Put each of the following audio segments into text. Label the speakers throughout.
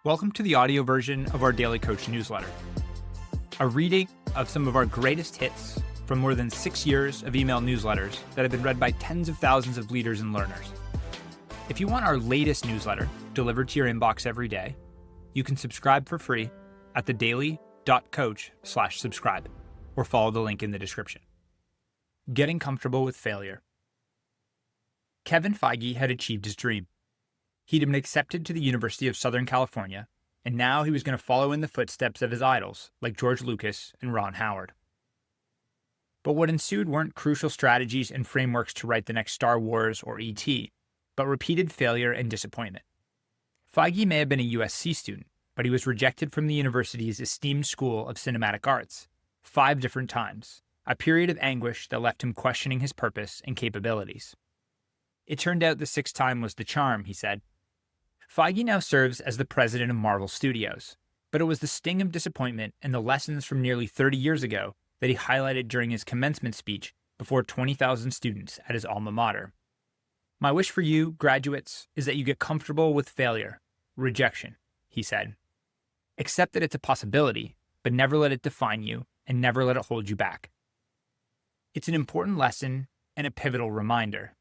Speaker 1: Welcome to the audio version of our Daily Coach newsletter, a reading of some of our greatest hits from more than 6 years of email newsletters that have been read by tens of thousands of leaders and learners. If you want our latest newsletter delivered to your inbox every day, you can subscribe for free at thedaily.coach/subscribe or follow the link in the description. Getting comfortable with failure. Kevin Feige had achieved his dream. He'd been accepted to the University of Southern California, and now he was going to follow in the footsteps of his idols like George Lucas and Ron Howard. But what ensued weren't crucial strategies and frameworks to write the next Star Wars or E.T., but repeated failure and disappointment. Feige may have been a USC student, but he was rejected from the university's esteemed School of Cinematic Arts 5 different times, a period of anguish that left him questioning his purpose and capabilities. It turned out the 6th time was the charm, he said. Feige now serves as the president of Marvel Studios, but it was the sting of disappointment and the lessons from nearly 30 years ago that he highlighted during his commencement speech before 20,000 students at his alma mater. "My wish for you, graduates, is that you get comfortable with failure, rejection," he said. "Accept that it's a possibility, but never let it define you and never let it hold you back." It's an important lesson and a pivotal reminder.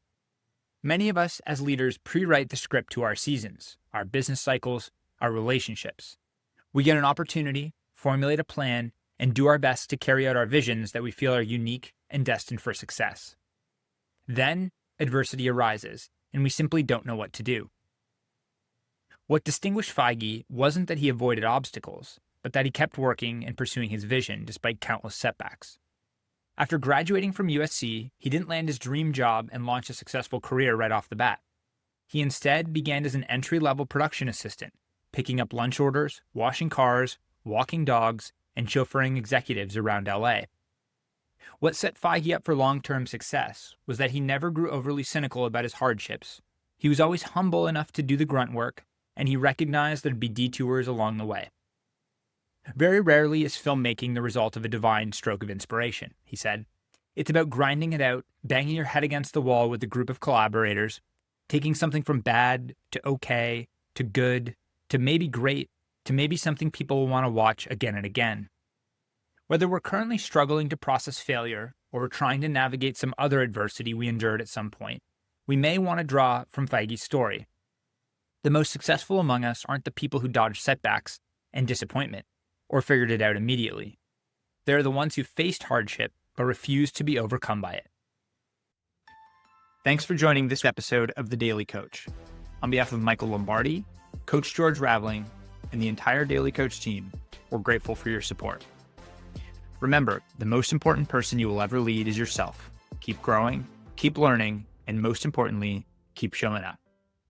Speaker 1: Many of us as leaders pre-write the script to our seasons, our business cycles, our relationships. We get an opportunity, formulate a plan, and do our best to carry out our visions that we feel are unique and destined for success. Then, adversity arises, and we simply don't know what to do. What distinguished Feige wasn't that he avoided obstacles, but that he kept working and pursuing his vision despite countless setbacks. After graduating from USC, he didn't land his dream job and launch a successful career right off the bat. He instead began as an entry-level production assistant, picking up lunch orders, washing cars, walking dogs, and chauffeuring executives around LA. What set Feige up for long-term success was that he never grew overly cynical about his hardships. He was always humble enough to do the grunt work, and he recognized there'd be detours along the way. "Very rarely is filmmaking the result of a divine stroke of inspiration," he said. "It's about grinding it out, banging your head against the wall with a group of collaborators, taking something from bad to okay, to good, to maybe great, to maybe something people will want to watch again and again." Whether we're currently struggling to process failure or we're trying to navigate some other adversity we endured at some point, we may want to draw from Feige's story. The most successful among us aren't the people who dodged setbacks and disappointment, or figured it out immediately. They're the ones who faced hardship but refused to be overcome by it. Thanks for joining this episode of The Daily Coach. On behalf of Michael Lombardi, Coach George Raveling, and the entire Daily Coach team, we're grateful for your support. Remember, the most important person you will ever lead is yourself. Keep growing, keep learning, and most importantly, keep showing up.